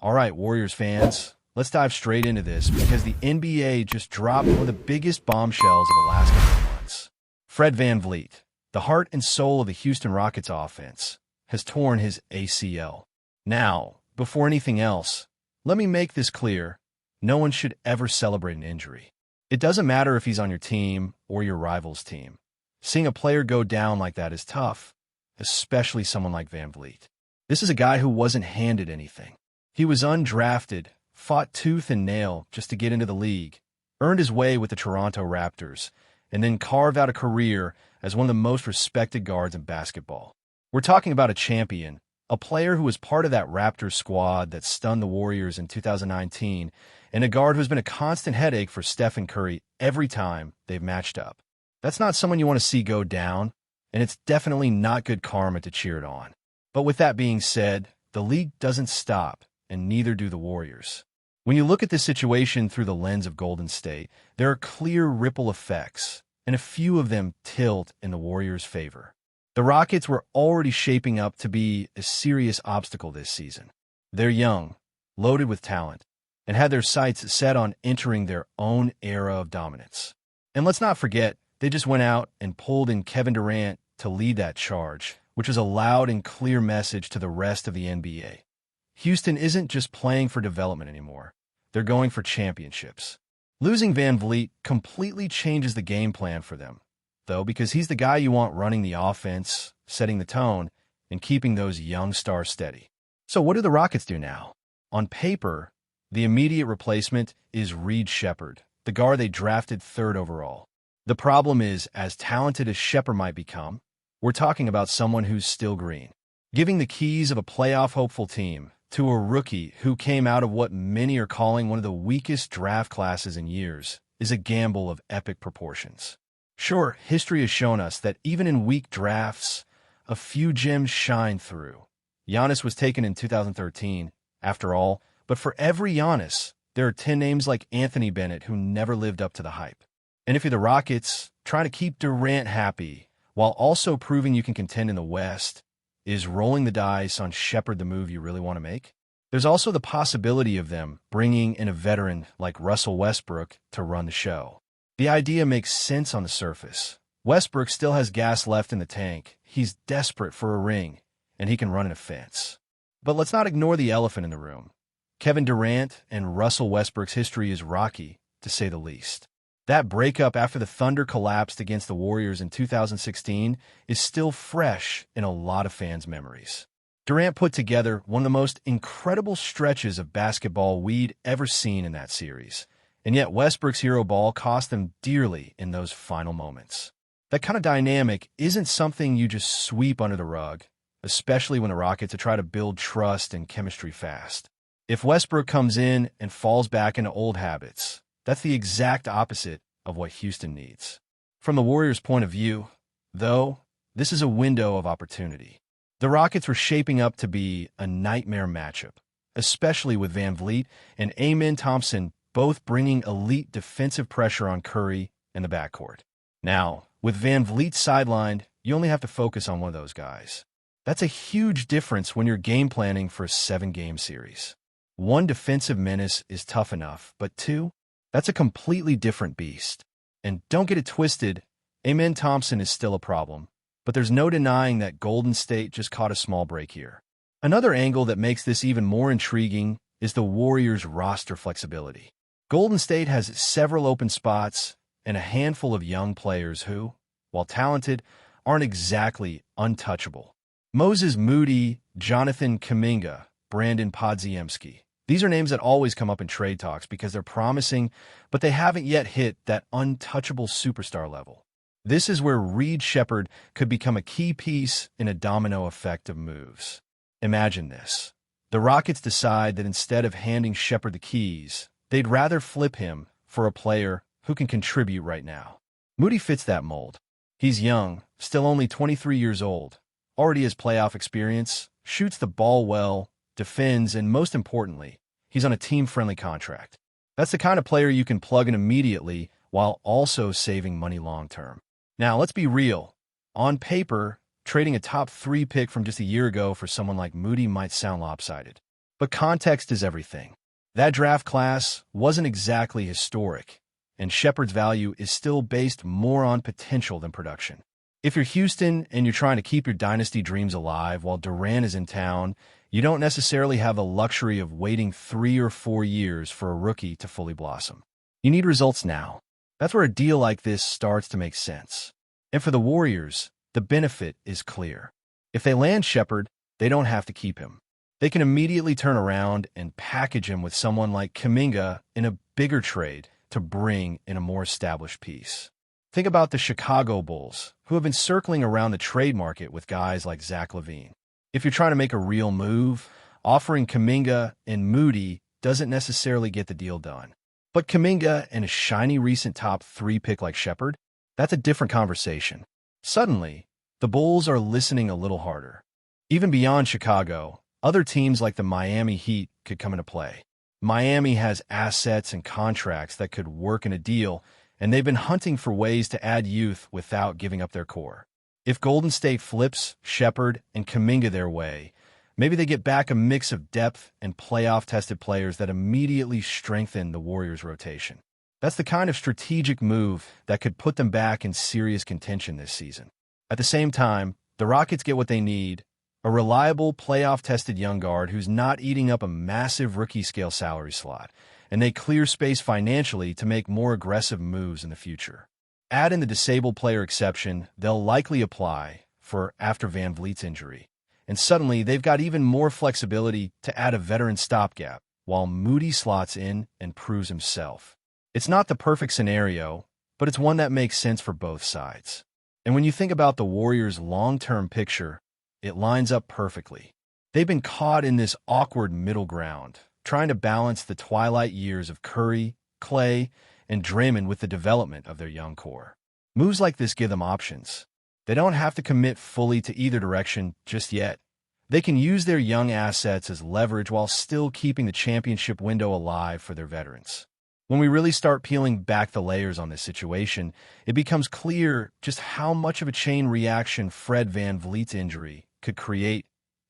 All right, Warriors fans, let's dive straight into this because the NBA just dropped one of the biggest bombshells of the last couple of months. Fred VanVleet, the heart and soul of the Houston Rockets offense, has torn his ACL. Now, before anything else, let me make this clear. No one should ever celebrate an injury. It doesn't matter if he's on your team or your rival's team. Seeing a player go down like that is tough, especially someone like VanVleet. This is a guy who wasn't handed anything. He was undrafted, fought tooth and nail just to get into the league, earned his way with the Toronto Raptors, and then carved out a career as one of the most respected guards in basketball. We're talking about a champion, a player who was part of that Raptors squad that stunned the Warriors in 2019, and a guard who's been a constant headache for Steph Curry every time they've matched up. That's not someone you want to see go down, and it's definitely not good karma to cheer it on. But with that being said, the league doesn't stop, and neither do the Warriors. When you look at this situation through the lens of Golden State, there are clear ripple effects, and a few of them tilt in the Warriors' favor. The Rockets were already shaping up to be a serious obstacle this season. They're young, loaded with talent, and had their sights set on entering their own era of dominance. And let's not forget, they just went out and pulled in Kevin Durant to lead that charge, which is a loud and clear message to the rest of the NBA. Houston isn't just playing for development anymore. They're going for championships. Losing VanVleet completely changes the game plan for them, though, because he's the guy you want running the offense, setting the tone, and keeping those young stars steady. So what do the Rockets do now? On paper, the immediate replacement is Reed Sheppard, the guard they drafted third overall. The problem is, as talented as Sheppard might become, we're talking about someone who's still green. Giving the keys of a playoff hopeful team to a rookie who came out of what many are calling one of the weakest draft classes in years is a gamble of epic proportions. Sure, history has shown us that even in weak drafts, a few gems shine through. Giannis was taken in 2013, after all, but for every Giannis, there are 10 names like Anthony Bennett who never lived up to the hype. And if you're the Rockets, trying to keep Durant happy while also proving you can contend in the West, is rolling the dice on Sheppard the move you really want to make? There's also the possibility of them bringing in a veteran like Russell Westbrook to run the show. The idea makes sense on the surface. Westbrook still has gas left in the tank. He's desperate for a ring, and he can run an offense. But let's not ignore the elephant in the room. Kevin Durant and Russell Westbrook's history is rocky, to say the least. That breakup after the Thunder collapsed against the Warriors in 2016 is still fresh in a lot of fans' memories. Durant put together one of the most incredible stretches of basketball we'd ever seen in that series, and yet Westbrook's hero ball cost them dearly in those final moments. That kind of dynamic isn't something you just sweep under the rug, especially when the Rockets try to build trust and chemistry fast. If Westbrook comes in and falls back into old habits, that's the exact opposite of what Houston needs. From the Warriors' point of view, though, this is a window of opportunity. The Rockets were shaping up to be a nightmare matchup, especially with VanVleet and Amen Thompson both bringing elite defensive pressure on Curry and the backcourt. Now, with VanVleet sidelined, you only have to focus on one of those guys. That's a huge difference when you're game planning for a 7-game series. One defensive menace is tough enough, but two, that's a completely different beast. And don't get it twisted, Amen Thompson is still a problem, but there's no denying that Golden State just caught a small break here. Another angle that makes this even more intriguing is the Warriors' roster flexibility. Golden State has several open spots and a handful of young players who, while talented, aren't exactly untouchable. Moses Moody, Jonathan Kuminga, Brandon Podziemski. These are names that always come up in trade talks because they're promising, but they haven't yet hit that untouchable superstar level. This is where Reed Sheppard could become a key piece in a domino effect of moves. Imagine this. The Rockets decide that instead of handing Sheppard the keys, they'd rather flip him for a player who can contribute right now. Moody fits that mold. He's young, still only 23 years old, already has playoff experience, shoots the ball well, defends, and most importantly, he's on a team-friendly contract. That's the kind of player you can plug in immediately while also saving money long-term. Now, let's be real. On paper, trading a top 3 pick from just a year ago for someone like Moody might sound lopsided. But context is everything. That draft class wasn't exactly historic, and Shepherd's value is still based more on potential than production. If you're Houston and you're trying to keep your dynasty dreams alive while Durant is in town, you don't necessarily have the luxury of waiting 3 or 4 years for a rookie to fully blossom. You need results now. That's where a deal like this starts to make sense. And for the Warriors, the benefit is clear. If they land Shepherd, they don't have to keep him. They can immediately turn around and package him with someone like Kuminga in a bigger trade to bring in a more established piece. Think about the Chicago Bulls, who have been circling around the trade market with guys like Zach LaVine. If you're trying to make a real move, offering Kuminga and Moody doesn't necessarily get the deal done. But Kuminga and a shiny recent top 3 pick like Shepherd, that's a different conversation. Suddenly, the Bulls are listening a little harder. Even beyond Chicago, other teams like the Miami Heat could come into play. Miami has assets and contracts that could work in a deal, and they've been hunting for ways to add youth without giving up their core. If Golden State flips Shepherd and Kuminga their way, maybe they get back a mix of depth and playoff-tested players that immediately strengthen the Warriors' rotation. That's the kind of strategic move that could put them back in serious contention this season. At the same time, the Rockets get what they need: a reliable, playoff-tested young guard who's not eating up a massive rookie-scale salary slot, and they clear space financially to make more aggressive moves in the future. Add in the disabled player exception they'll likely apply for after Van Vleet's injury, and suddenly they've got even more flexibility to add a veteran stopgap while Moody slots in and proves himself. It's not the perfect scenario, but it's one that makes sense for both sides. And when you think about the Warriors' long-term picture, it lines up perfectly. They've been caught in this awkward middle ground, trying to balance the twilight years of Curry, Clay, and Draymond with the development of their young core. Moves like this give them options. They don't have to commit fully to either direction just yet. They can use their young assets as leverage while still keeping the championship window alive for their veterans. When we really start peeling back the layers on this situation, it becomes clear just how much of a chain reaction Fred VanVleet's injury could create,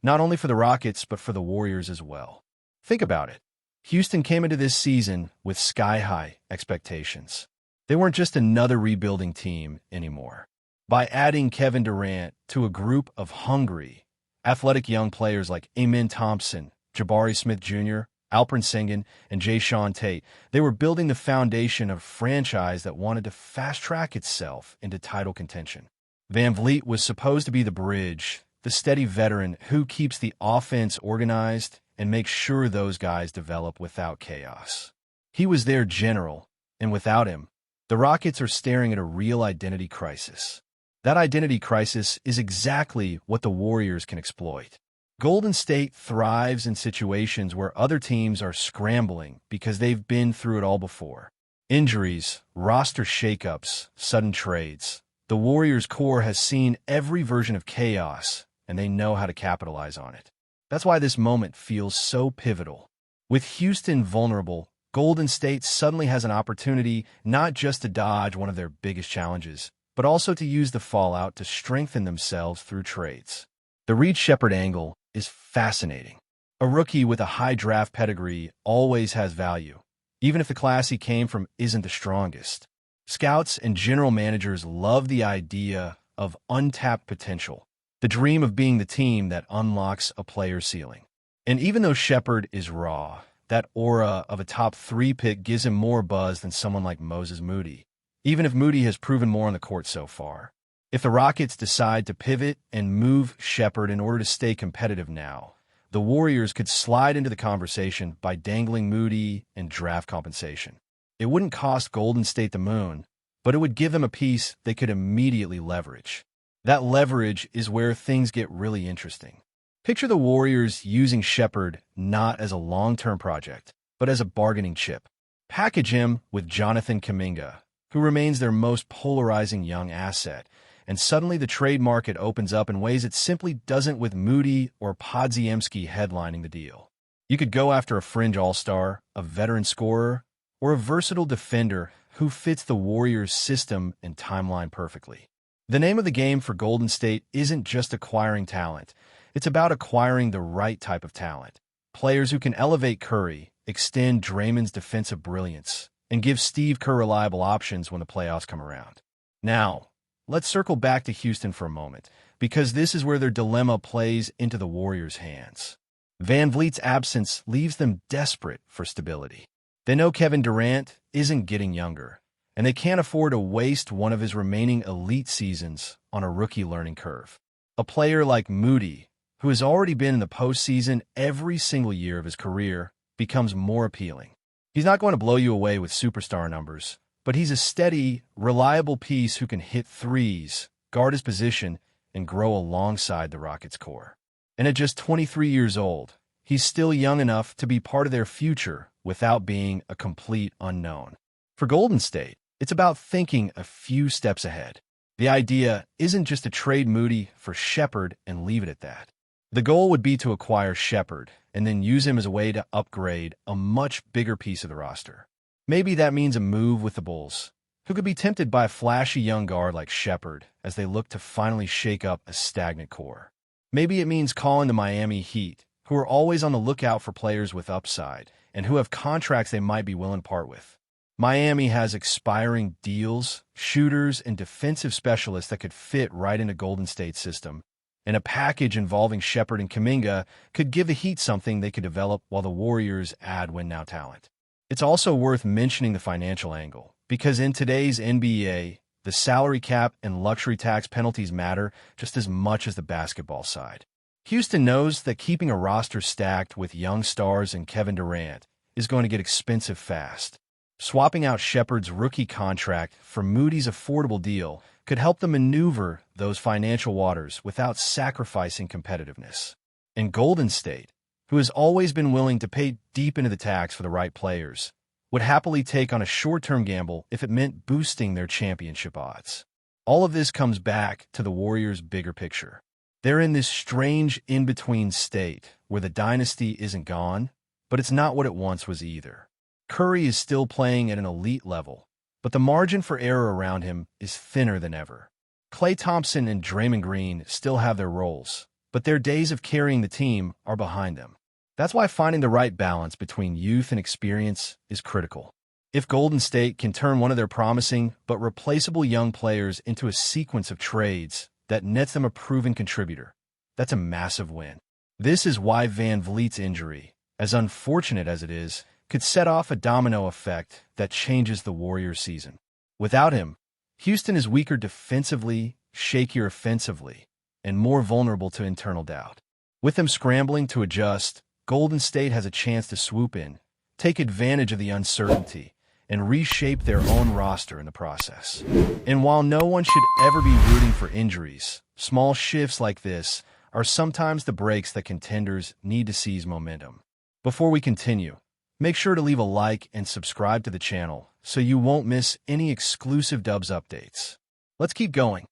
not only for the Rockets, but for the Warriors as well. Think about it. Houston came into this season with sky-high expectations. They weren't just another rebuilding team anymore. By adding Kevin Durant to a group of hungry, athletic young players like Amen Thompson, Jabari Smith Jr., Alperen Sengun, and Jae'Sean Tate, they were building the foundation of a franchise that wanted to fast-track itself into title contention. VanVleet was supposed to be the bridge, the steady veteran who keeps the offense organized and makes sure those guys develop without chaos. He was their general, and without him, the Rockets are staring at a real identity crisis. That identity crisis is exactly what the Warriors can exploit. Golden State thrives in situations where other teams are scrambling because they've been through it all before. Injuries, roster shakeups, sudden trades. The Warriors' core has seen every version of chaos, and they know how to capitalize on it. That's why this moment feels so pivotal. With Houston vulnerable, Golden State suddenly has an opportunity not just to dodge one of their biggest challenges, but also to use the fallout to strengthen themselves through trades. The Reed Shepherd angle is fascinating. A rookie with a high draft pedigree always has value, even if the class he came from isn't the strongest. Scouts and general managers love the idea of untapped potential, the dream of being the team that unlocks a player's ceiling. And even though Shepherd is raw, that aura of a top 3 pick gives him more buzz than someone like Moses Moody, even if Moody has proven more on the court so far. If the Rockets decide to pivot and move Shepherd in order to stay competitive now, the Warriors could slide into the conversation by dangling Moody and draft compensation. It wouldn't cost Golden State the moon, but it would give them a piece they could immediately leverage. That leverage is where things get really interesting. Picture the Warriors using Shepherd not as a long-term project, but as a bargaining chip. Package him with Jonathan Kuminga, who remains their most polarizing young asset, and suddenly the trade market opens up in ways it simply doesn't with Moody or Podziemski headlining the deal. You could go after a fringe all-star, a veteran scorer, or a versatile defender who fits the Warriors' system and timeline perfectly. The name of the game for Golden State isn't just acquiring talent. It's about acquiring the right type of talent. players who can elevate Curry, extend Draymond's defensive brilliance, and give Steve Kerr reliable options when the playoffs come around. Now, let's circle back to Houston for a moment, because this is where their dilemma plays into the Warriors' hands. Van Vleet's absence leaves them desperate for stability. They know Kevin Durant isn't getting younger, and they can't afford to waste one of his remaining elite seasons on a rookie learning curve. A player like Moody, who has already been in the postseason every single year of his career, becomes more appealing. He's not going to blow you away with superstar numbers, but he's a steady, reliable piece who can hit threes, guard his position, and grow alongside the Rockets' core. And at just 23 years old, he's still young enough to be part of their future without being a complete unknown. For Golden State, it's about thinking a few steps ahead. The idea isn't just to trade Moody for Shepherd and leave it at that. The goal would be to acquire Shepherd and then use him as a way to upgrade a much bigger piece of the roster. Maybe that means a move with the Bulls, who could be tempted by a flashy young guard like Shepherd as they look to finally shake up a stagnant core. Maybe it means calling the Miami Heat, who are always on the lookout for players with upside and who have contracts they might be willing to part with. Miami has expiring deals, shooters, and defensive specialists that could fit right into Golden State's system, and a package involving Shepherd and Kuminga could give the Heat something they could develop while the Warriors add win-now talent. It's also worth mentioning the financial angle, because in today's NBA, the salary cap and luxury tax penalties matter just as much as the basketball side. Houston knows that keeping a roster stacked with young stars and Kevin Durant is going to get expensive fast. Swapping out Shepherd's rookie contract for Moody's affordable deal could help them maneuver those financial waters without sacrificing competitiveness. And Golden State, who has always been willing to pay deep into the tax for the right players, would happily take on a short-term gamble if it meant boosting their championship odds. All of this comes back to the Warriors' bigger picture. They're in this strange in-between state where the dynasty isn't gone, but it's not what it once was either. Curry is still playing at an elite level, but the margin for error around him is thinner than ever. Klay Thompson and Draymond Green still have their roles, but their days of carrying the team are behind them. That's why finding the right balance between youth and experience is critical. If Golden State can turn one of their promising but replaceable young players into a sequence of trades that nets them a proven contributor, that's a massive win. This is why Van Vleet's injury, as unfortunate as it is, could set off a domino effect that changes the Warriors' season. Without him, Houston is weaker defensively, shakier offensively, and more vulnerable to internal doubt. With them scrambling to adjust, Golden State has a chance to swoop in, take advantage of the uncertainty, and reshape their own roster in the process. And while no one should ever be rooting for injuries, small shifts like this are sometimes the breaks that contenders need to seize momentum. Before we continue, make sure to leave a like and subscribe to the channel so you won't miss any exclusive Dubs updates. Let's keep going.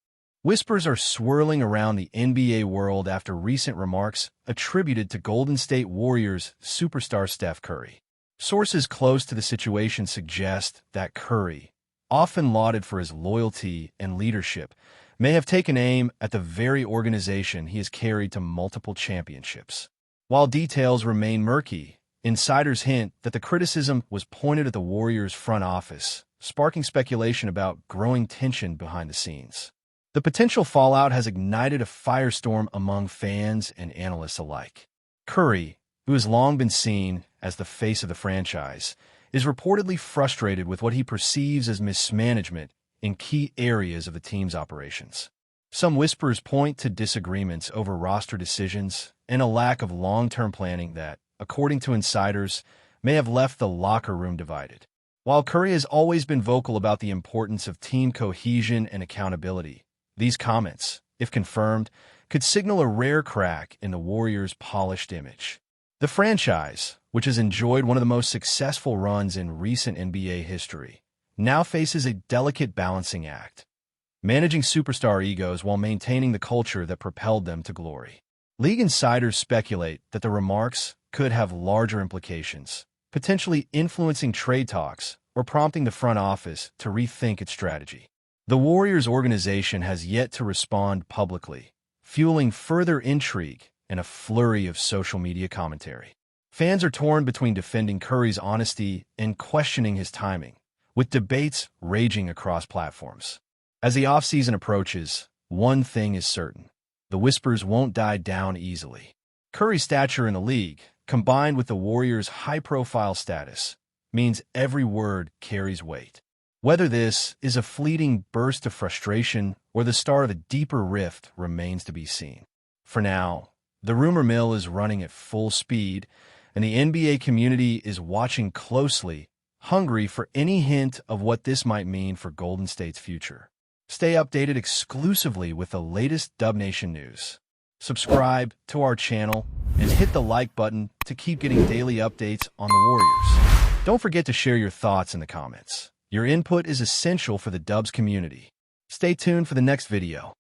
Whispers are swirling around the NBA world after recent remarks attributed to Golden State Warriors superstar Steph Curry. Sources close to the situation suggest that Curry, often lauded for his loyalty and leadership, may have taken aim at the very organization he has carried to multiple championships. While details remain murky, insiders hint that the criticism was pointed at the Warriors' front office, sparking speculation about growing tension behind the scenes. The potential fallout has ignited a firestorm among fans and analysts alike. Curry, who has long been seen as the face of the franchise, is reportedly frustrated with what he perceives as mismanagement in key areas of the team's operations. Some whispers point to disagreements over roster decisions and a lack of long-term planning that, according to insiders, may have left the locker room divided. While Curry has always been vocal about the importance of team cohesion and accountability, these comments, if confirmed, could signal a rare crack in the Warriors' polished image. The franchise, which has enjoyed one of the most successful runs in recent NBA history, now faces a delicate balancing act, managing superstar egos while maintaining the culture that propelled them to glory. League insiders speculate that the remarks could have larger implications, potentially influencing trade talks or prompting the front office to rethink its strategy. The Warriors organization has yet to respond publicly, fueling further intrigue and a flurry of social media commentary. Fans are torn between defending Curry's honesty and questioning his timing, with debates raging across platforms. As the offseason approaches, one thing is certain: the whispers won't die down easily. Curry's stature in the league, combined with the Warriors' high-profile status, means every word carries weight. Whether this is a fleeting burst of frustration or the start of a deeper rift remains to be seen. For now, the rumor mill is running at full speed, and the NBA community is watching closely, hungry for any hint of what this might mean for Golden State's future. Stay updated exclusively with the latest Dub Nation news. Subscribe to our channel and hit the like button to keep getting daily updates on the Warriors. Don't forget to share your thoughts in the comments. Your input is essential for the Dubs community. Stay tuned for the next video.